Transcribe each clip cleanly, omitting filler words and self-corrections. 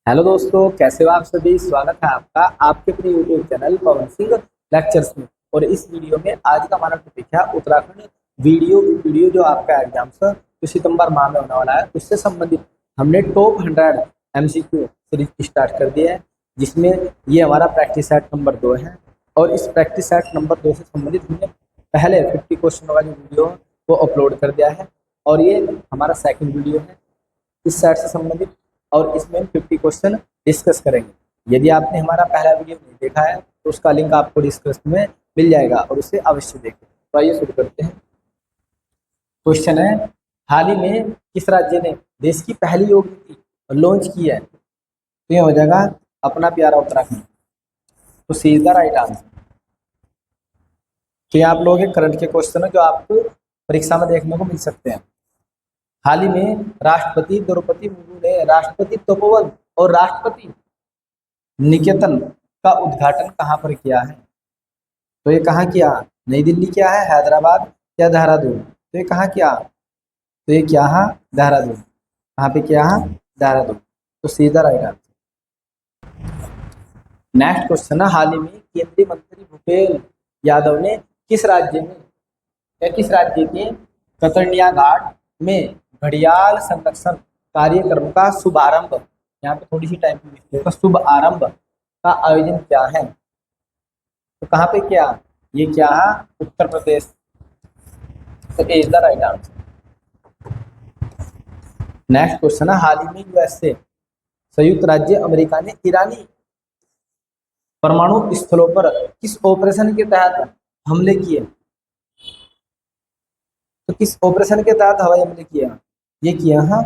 Hello दोस्तों, कैसे हो आप सभी। स्वागत है आपका आपके अपने YouTube channel Pawan Singh lectures में। और इस वीडियो में आज का हमारा टॉपिक है उत्तराखंड वीडियो जो आपका एग्जाम जो सितंबर माह में होने वाला है उससे संबंधित हमने टॉप 100 एमसीक्यू सीरीज स्टार्ट कर दिया है, जिसमें ये हमारा प्रैक्टिस सेट नंबर 2 है। और इस प्रैक्टिस सेट नंबर 2 से संबंधित हमने पहले 50 क्वेश्चन वाली वीडियो को अपलोड कर दिया है, और ये हमारा सेकंड वीडियो है इस सेट से संबंधित। और इसमें हम 50 क्वेश्चन डिस्कस करेंगे। यदि आपने हमारा पहला वीडियो नहीं देखा है तो उसका लिंक आपको डिस्क्रिप्शन में मिल जाएगा और उसे अवश्य देखें। तो आइए शुरू करते हैं। क्वेश्चन है, हाल ही में किस राज्य ने देश की पहली योग नीति लॉन्च की है? तो ये हो जाएगा अपना प्यारा उत्तराखंड। तो C is the right answer. तो ये आप लोगों के करंट के क्वेश्चन है जो आपको परीक्षा में देखने को मिल सकते हैं। हाल ही में राष्ट्रपति द्रौपदी मुर्मू ने राष्ट्रपति तपोवन और राष्ट्रपति निकेतन का उद्घाटन कहाँ पर किया है? तो ये कहाँ किया? नई दिल्ली किया है, हैदराबाद या देहरादून? तो ये कहाँ किया? तो ये क्या है? देहरादून। कहाँ पे किया है? देहरादून। तो सीधा राइट आंसर। नेक्स्ट क्वेश्चन है, हाल ही में केंद्रीय मंत्री भूपेल यादव ने किस राज्य में या किस राज्य के कतरनिया घाट में घड़ियाल संरक्षण कार्यक्रम का शुभारंभ, यहाँ पे थोड़ी सी टाइम की मिस्टेक है, शुभ आरंभ का आयोजन किया है? तो कहाँ पे किया? ये क्या है? उत्तर प्रदेश। तो is the right answer. Next question है, हाल ही में यूएसए संयुक्त राज्य अमेरिका ने ईरानी परमाणु स्थलों पर किस ऑपरेशन के तहत हमले किए? तो किस ऑपरेशन के तहत हवाई हमले किया? ये किया है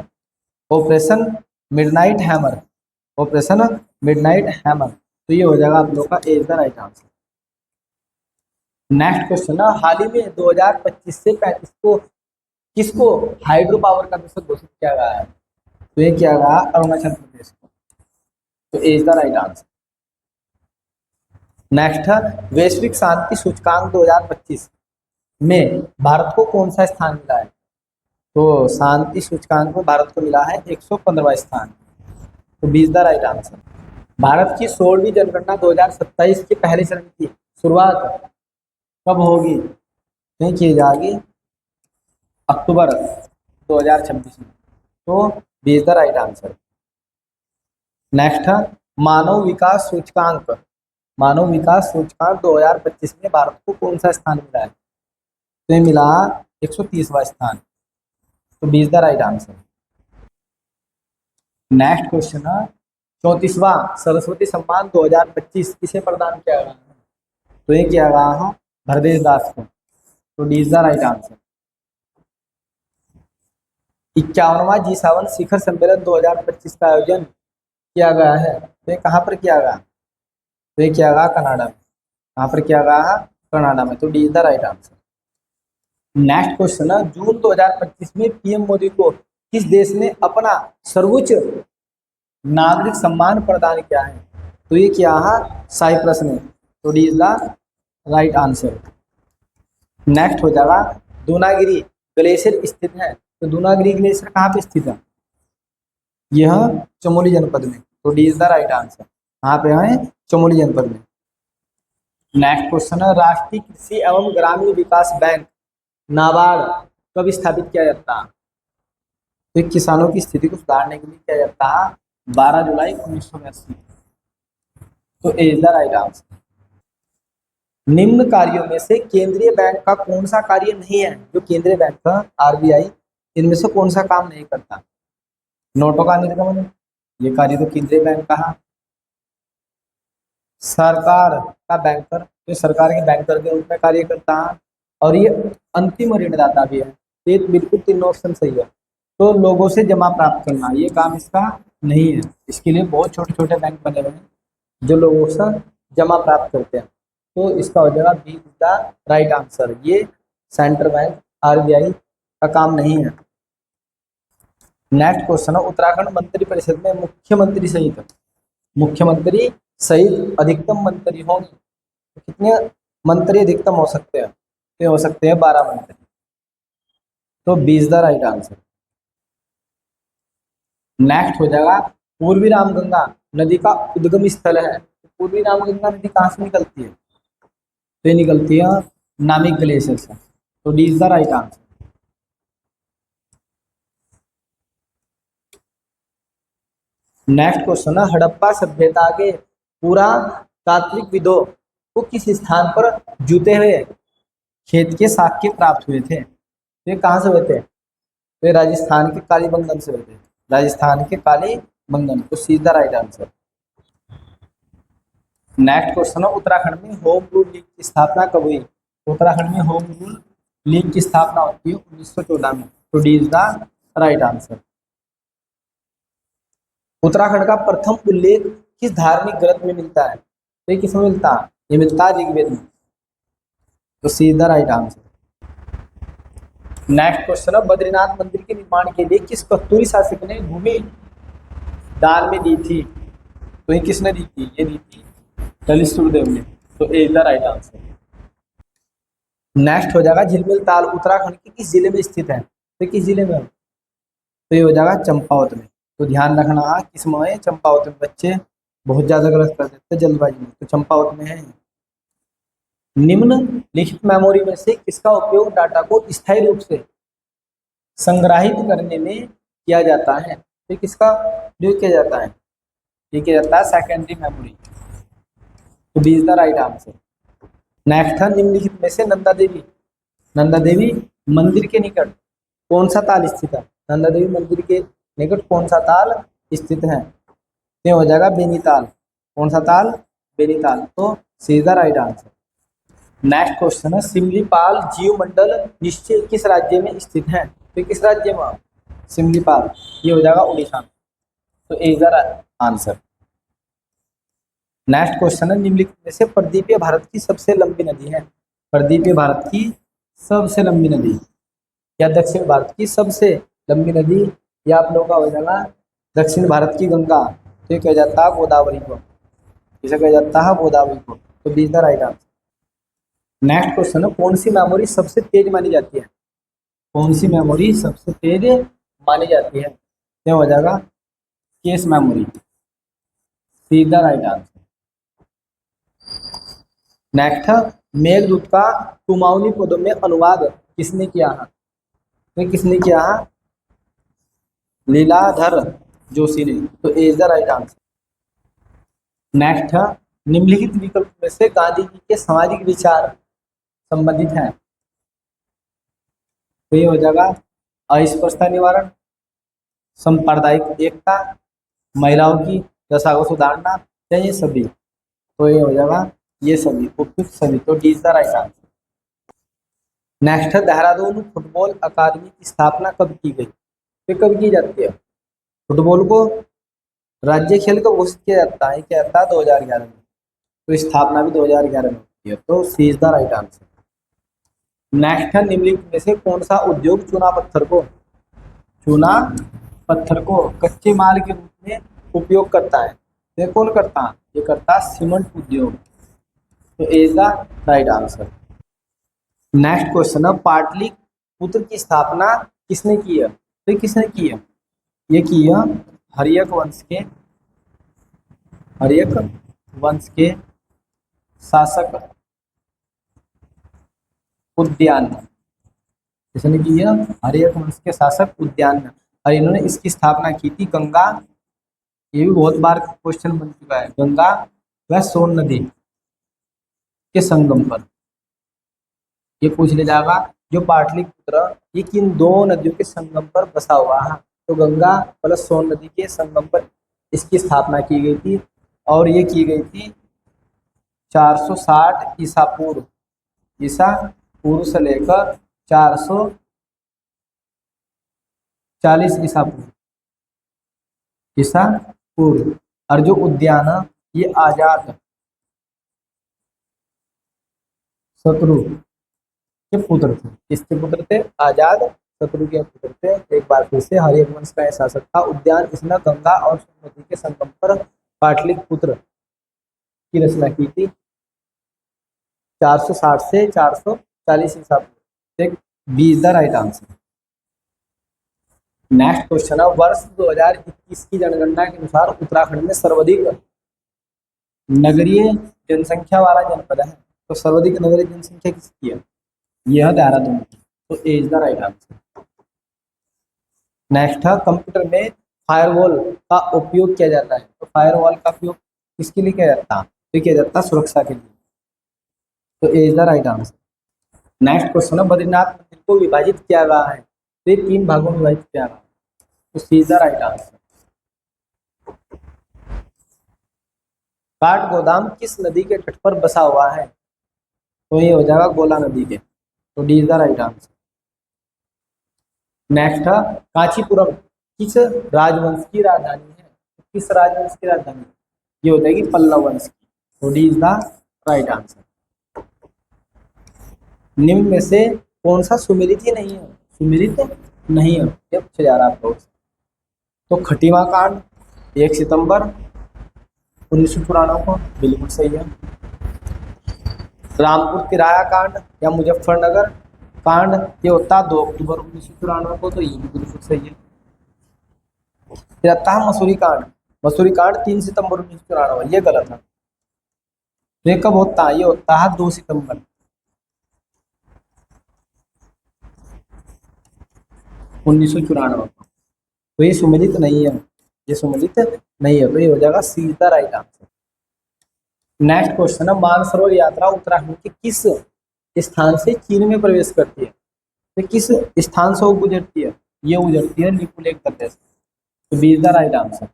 operation midnight hammer. Operation midnight hammer. तो ये हो जाएगा आप लोग का a is the right answer. Next question है, हाल ही में 2025 से 35 को किसको हाइड्रो पावर का दशक घोषित किया गया है? तो ये किया गया अरुणाचल प्रदेश को। तो a is the right answer. Next है, वैश्विक शांति सूचकांक 2025 में भारत को कौन सा स्थान मिला है? तो शांति सूचकांक में भारत को मिला है 115वां स्थान। तो B is the right answer. Bharat की 16वीं जनगणना 2027 के पहले चरण की शुरुआत कब होगी? नहीं की जाएगी अक्टूबर 2026 में। तो B is the right answer. Next है, मानव विकास सूचकांक 2025 में भारत को कौन सा स्थान मिला है? तो ये मिला 130वां स्थान। तो B is the right answer. Next question है, 34वां सरस्वती सम्मान 2025 किसे प्रदान किया गया है? तो ये किया गया है भरदेश दास को। तो D is the right answer. 51वां G7 शिखर सम्मेलन 2025 का आयोजन किया गया है। तो ये कहाँ पर किया गया? तो ये किया गया कनाडा में। कहाँ पर किया गया है? कनाडा में। तो D is the right answer. Next question है, जून 2025 में पीएम मोदी को किस देश ने अपना सर्वोच्च नागरिक सम्मान प्रदान किया है? तो ये किया है साइप्रस ने। तो D is the right answer. Next हो जाएगा, दूनागिरी ग्लेशियर स्थित है। तो दूनागिरी ग्लेशियर कहाँ पे स्थित है? यह चमोली जनपद में। तो D is the right answer. कहाँ पे है? चमोली जनपद में। नेक्स्ट क्वेश्चन है, राष्ट्रीय कृषि एवं ग्रामीण विकास बैंक नाबार्ड कब स्थापित किया जाता है? तो किसानों की स्थिति को सुधारने के लिए किया जाता है 12 जुलाई 1982। तो a is the right answer. निम्न कार्यों में से केंद्रीय बैंक का कौन सा कार्य नहीं है? जो केंद्रीय बैंक का आरबीआई, इनमें से कौन सा काम नहीं करता? नोटों का निर्गमन, ये कार्य तो केंद्रीय बैंक का है। सरकार का बैंकर, जो सरकार के बैंकर के रूप में कार्य करता है। और ये अंतिम ऋणदाता भी है। ये बिल्कुल तीनों ऑप्शन सही है। तो लोगों से जमा प्राप्त करना, ये काम इसका नहीं है। इसके लिए बहुत छोटे छोटे बैंक बने हुए हैं जो लोगों से जमा प्राप्त करते हैं। तो इसका हो जाएगा B is the right answer. ये सेंट्रल बैंक आरबीआई का काम नहीं है। नेक्स्ट क्वेश्चन है, उत्तराखंड मंत्री परिषद में मुख्यमंत्री सहित अधिकतम मंत्री होंगे। तो कितने मंत्री अधिकतम हो सकते हैं? तो हो सकते हैं 12 मंत्री। तो B is the right answer. Next हो जाएगा, पूर्वी रामगंगा नदी का उद्गम स्थल है। पूर्वी रामगंगा नदी कहाँ से निकलती है? तो ये निकलती है नामिक ग्लेशियर से। तो D is the right answer. Next question है, हड़प्पा सभ्यता के पूरा तात्विक विदों को किस स्थान पर जूते हुए खेत के साक्ष्य प्राप्त हुए थे? तो ये कहाँ से हुए थे? तो ये राजस्थान के कालीबंगन से हुए थे। राजस्थान के कालीबंगन। तो सीधा राइट आंसर। नेक्स्ट क्वेश्चन है, उत्तराखंड में होम रूल लीग की स्थापना कब हुई? उत्तराखंड में होम रूल लीग की स्थापना होती है 1914 में। तो D is the right answer. Uttarakhand का प्रथम उल्लेख किस धार्मिक ग्रंथ में मिलता है? तो ये किसमें मिलता है? ये मिलता है ऋग्वेद में। तो सीधा राइट आंसर। नेक्स्ट क्वेश्चन है, बद्रीनाथ मंदिर के निर्माण के लिए किस कत्यूरी शासक ने भूमि दान में दी थी? तो ये किसने दी थी? ये दी थी ललित सुरदेव ने। तो a is the right answer. Next हो जाएगा, झिलमिल ताल उत्तराखंड के किस जिले में स्थित है? तो किस जिले में? तो ये हो जाएगा चंपावत में। तो ध्यान रखना किस में है? चंपावत में। बच्चे बहुत ज्यादा गलत कर देते हैं जल्दबाजी में। तो चंपावत में है। निम्न लिखित मेमोरी में से किसका उपयोग डाटा को स्थायी रूप से संग्रहित करने में किया जाता है? तो किसका उपयोग किया जाता है? ये किया जाता है सेकेंडरी मेमोरी। तो B is the right answer. Next है, निम्नलिखित में से नंदा देवी मंदिर के निकट कौन सा ताल स्थित है? नंदा देवी मंदिर के निकट कौन सा ताल स्थित है? ये हो जाएगा बेनीताल। कौन सा ताल? बेनीताल। तो सीधा राइट आंसर। नेक्स्ट क्वेश्चन है, सिमलीपाल जीव मंडल निश्चय किस राज्य में स्थित है? तो किस राज्य में? सिमलीपाल। ये हो जाएगा उड़ीसा। तो a is the answer. Next question है, निम्नलिखित में से प्रदीपीय भारत की सबसे लंबी नदी है? प्रदीपीय भारत की सबसे लंबी नदी या दक्षिण भारत की सबसे लंबी नदी, या आप लोगों का हो जाएगा दक्षिण भारत की गंगा। तो ये कहा जाता है गोदावरी को। इसे कहा जाता है गोदावरी को। तो B is the right answer. Next question है, कौन सी मेमोरी सबसे तेज मानी जाती है? कौन सी मेमोरी सबसे तेज मानी जाती है? ये हो जाएगा केस मेमोरी। सीधा राइट आंसर। नेक्स्ट है, मेघदूत का कुमाऊनी पदों में अनुवाद किसने किया है? तो किसने किया है? लीलाधर जोशी ने। तो a is the right answer. Next है, निम्नलिखित विकल्प में से गांधी जी के सामाजिक विचार संबंधित हैं? तो ये हो जाएगा अस्पृश्यता निवारण, सांप्रदायिक एकता, महिलाओं की दशा को सुधारना, या ये सभी? तो ये हो जाएगा ये सभी, उपयुक्त सभी। तो D is the right answer. Next है, देहरादून फुटबॉल अकादमी की स्थापना कब की गई? तो कब की जाती है? फुटबॉल को राज्य खेल को घोषित किया जाता है, क्या जाता है 2011 में। तो स्थापना भी 2011 में होती है। तो C is the right answer. Next है, निम्नलिखित में से कौन सा उद्योग चूना पत्थर को कच्चे माल के रूप में उपयोग करता है? ये कौन करता है? ये करता है सीमेंट उद्योग। तो a is the right answer. Next question है, पाटलिपुत्र की स्थापना किसने की है? तो ये किसने की है? ये की है हर्यक वंश के शासक उद्यान। किसने की है? हर्यक वंश के शासक उद्यान। और इन्होंने इसकी स्थापना की थी गंगा, ये भी बहुत बार क्वेश्चन बन चुका है, गंगा व सोन नदी के संगम पर। ये पूछ ले जाएगा जो पाटलिपुत्र ये किन दो नदियों के संगम पर बसा हुआ है? तो गंगा प्लस सोन नदी के संगम पर इसकी स्थापना की गई थी। और ये की गई थी 460 ईसा पूर्व से लेकर 440 ईसा पूर्व। और जो उद्यान है ये आजाद शत्रु के पुत्र थे। किसके पुत्र थे? आजाद शत्रु के पुत्र थे। एक बार फिर से हर्यक वंश का शासक था उद्यान। इसने गंगा और सोन नदी के संगम पर पाटलिपुत्र की रचना की थी 460 से 440 ईसा पूर्व। B is the right answer. Next question है, वर्ष 2021 की जनगणना के अनुसार उत्तराखंड में सर्वाधिक नगरीय जनसंख्या वाला जनपद है। तो सर्वाधिक नगरीय जनसंख्या किसकी है? यह देहरादून की। तो a is the right answer. Next है, कंप्यूटर में फायरवॉल का उपयोग किया जाता है। तो फायरवॉल का उपयोग किसके लिए किया जाता है? तो किया जाता है सुरक्षा के लिए। तो a is the right answer. Next question है, बद्रीनाथ मंदिर को विभाजित किया गया है। तो ये 3 भागों में विभाजित किया गया। तो C is the right answer. काठ गोदाम किस नदी के तट पर बसा हुआ है? तो ये हो जाएगा गोला नदी के। तो D is the right answer. Next है, कांचीपुरम किस राजवंश की राजधानी है? किस राजवंश की राजधानी? ये हो जाएगी पल्लव वंश की। तो D is the right answer. निम्न में से कौन सा सुमेलित ही नहीं है? सुमेलित नहीं है, ये पूछा जा रहा है आपको। तो खटीमा कांड 1 सितंबर 1994 को बिल्कुल सही है। रामपुर तिराया कांड या मुजफ्फरनगर कांड ये होता है 2 अक्टूबर 1994 को। तो ये भी बिल्कुल सही है। फिर आता है मसूरी कांड। मसूरी कांड 3 सितंबर 1994, ये गलत है। तो ये कब होता है? ये होता है 2 सितंबर 1994 को। तो ये सुमेलित नहीं है, ये सुमेलित नहीं है। तो ये हो जाएगा सीधा राइट आंसर। नेक्स्ट क्वेश्चन है, मानसरोवर यात्रा उत्तराखंड के किस स्थान से चीन में प्रवेश करती है? तो किस स्थान से वो गुजरती है? ये गुजरती है लिपुलेख दर्रे से। तो B is the right answer.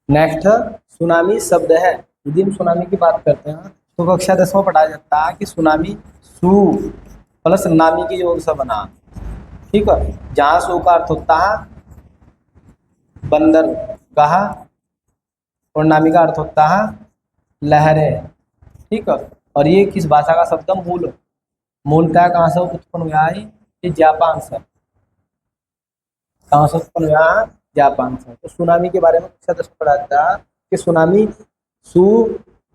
Next tsunami शब्द है। यदि हम सुनामी की बात करते हैं तो कक्षा 10 में पढ़ाया जाता है कि सुनामी सु प्लस नामी के योग से बना। ठीक है, जहां सु का अर्थ होता है बंदरगाह और नामी का अर्थ होता है लहरें। ठीक है, और ये किस भाषा का शब्द है? मूलतः कहाँ से उत्पन्न हुआ है? ये जापान से। कहाँ से उत्पन्न हुआ है? जापान से। तो सुनामी के बारे में कक्षा 10 पढ़ाता है कि सुनामी सु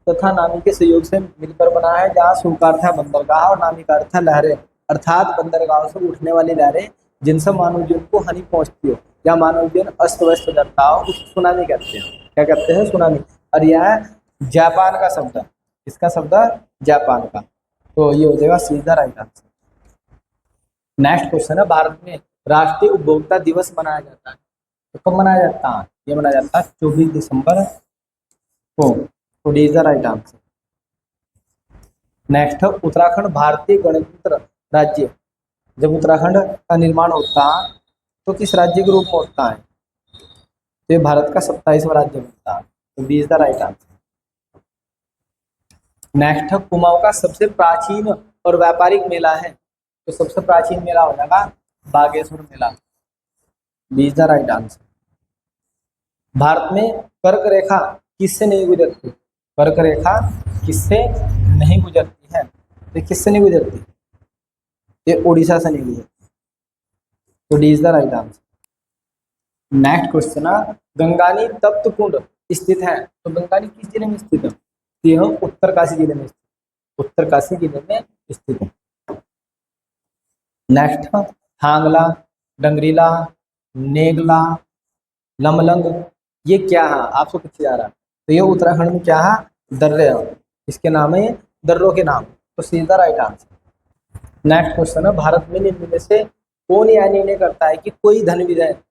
तथा नामी के सहयोग से मिलकर बना है, जहाँ सु का अर्थ है बंदरगाह और नामी का अर्थ है लहरें, अर्थात बंदरगाह से उठने वाली लहरें जिनसे मानव जीवन को हानि पहुंचती हो या मानव जीवन अस्त व्यस्त हो जाता हो, उसको सुनामी कहते हैं। क्या कहते हैं? सुनामी। और यह जापान का शब्द है। इसका शब्द है जापान का। तो ये हो जाएगा सीधा राइट आंसर। नेक्स्ट क्वेश्चन है, भारत में राष्ट्रीय उपभोक्ता दिवस मनाया जाता है। तो कब मनाया जाता है? ये मनाया जाता है 24 दिसंबर को। तो D is the right answer. Next है, उत्तराखंड भारतीय गणतंत्र राज्य जब उत्तराखंड का निर्माण होता है तो किस राज्य के रूप में होता है? तो ये भारत का 27वां राज्य बनता है। तो D is the right answer. Next है, कुमाऊं का सबसे प्राचीन और व्यापारिक मेला है। तो सबसे प्राचीन मेला हो जाएगा बागेश्वर मेला। D is the right answer. Bharat में कर्क रेखा किससे नहीं गुजरती? कर्क रेखा किससे नहीं गुजरती है? तो किससे नहीं गुजरती? ये उड़ीसा से नहीं गुजरती। तो D is the right answer. Next question है, गंगानी तप्त कुंड स्थित है। तो गंगानी किस जिले में स्थित है? यह उत्तरकाशी जिले में स्थित। उत्तरकाशी जिले में स्थित है। नेक्स्ट थांगला, डंगरीला, नेगला, लमलंग ये क्या है? आपसे पूछा जा रहा है। तो ये उत्तराखंड में क्या है? दर्रे हैं। इसके नाम है दर्रों के नाम। तो सीधा राइट आंसर। नेक्स्ट क्वेश्चन है, भारत में निम्न में से कौन यह निर्णय करता है कि कोई धन विधेयक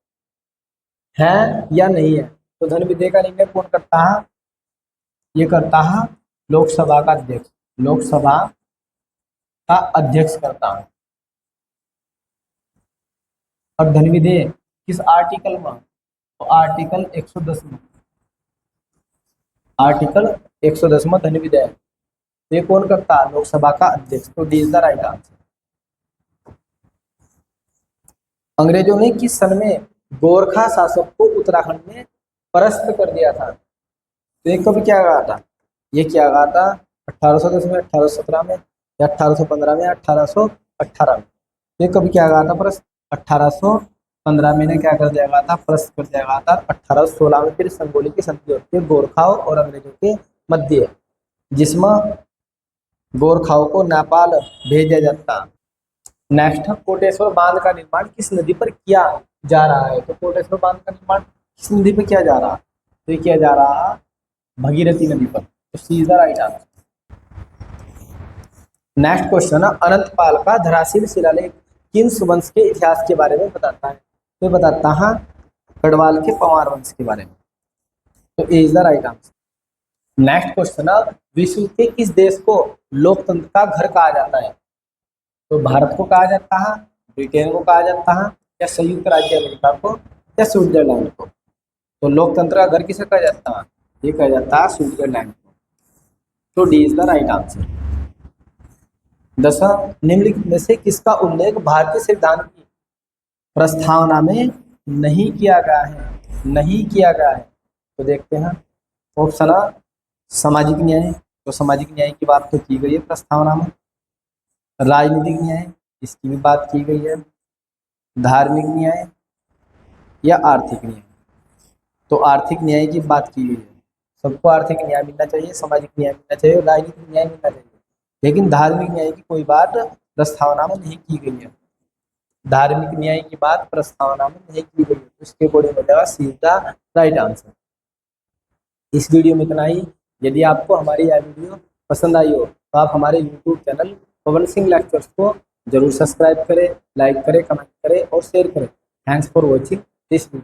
है या नहीं है? तो धन विधेयक का निर्णय कौन करता है? ये करता है लोकसभा का अध्यक्ष। लोकसभा का अध्यक्ष करता है। और धन विधेयक किस आर्टिकल में? तो आर्टिकल 110 में। आर्टिकल 110 में धन विधेयक ये कौन करता है? लोकसभा का अध्यक्ष। तो D is the right answer. अंग्रेजों ने किस सन में गोरखा शासक को उत्तराखंड में परास्त कर दिया था? तो ये कब किया गया था? ये किया गया था 1810 में, 1817 में या 1815 में या 1818 में। ये कब किया गया था परास्त? 1815 में क्या कर दिया गया था? परास्त कर दिया गया था। 1816 में फिर संगोली की संधि होती है गोरखाओं और अंग्रेजों के मध्य, जिसमें गोरखाओं को नेपाल भेजा जाता। नेक्स्ट, कोटेश्वर बांध का निर्माण किस नदी पर किया जा रहा है? तो कोटेश्वर बांध का निर्माण किस नदी पर किया जा रहा है? तो ये किया जा रहा है भगीरथी नदी पर। तो C is the right answer. Next question है, अनंतपाल का धराशील शिलालेख किन वंश के इतिहास के बारे में बताता है? तो बताता है गढ़वाल के पंवार वंश के बारे में। तो a is the right answer. Next question है, विश्व के किस देश को लोकतंत्र का घर कहा जाता है? तो भारत को कहा जाता है, ब्रिटेन को कहा जाता है, या संयुक्त राज्य अमेरिका को, या स्विट्जरलैंड को? तो लोकतंत्र का घर किसे कहा जाता है? ये कहा जाता है स्विट्जरलैंड को। तो D is the right answer. 10, निम्नलिखित में से किसका उल्लेख भारतीय संविधान की प्रस्तावना में नहीं किया गया है? नहीं किया गया है। तो देखते हैं ऑप्शन आ, सामाजिक न्याय। तो सामाजिक न्याय की बात तो की गई है प्रस्तावना में। राजनीतिक न्याय, इसकी भी बात की गई है। धार्मिक न्याय या आर्थिक न्याय? तो आर्थिक न्याय की बात की गई है। सबको आर्थिक न्याय मिलना चाहिए, सामाजिक न्याय मिलना चाहिए, राजनीतिक न्याय मिलना चाहिए, लेकिन धार्मिक न्याय की कोई बात प्रस्तावना में नहीं की गई है। धार्मिक न्याय की बात प्रस्तावना में नहीं की गई है। इसके अकॉर्डिंग हो जाएगा सीधा राइट आंसर। इस वीडियो में इतना ही। यदि आपको हमारी यह वीडियो पसंद आई हो तो आप हमारे YouTube channel Pawan Singh lectures को जरूर सब्सक्राइब करें, लाइक करें, कमेंट करें और शेयर करें। Thanks for watching this video.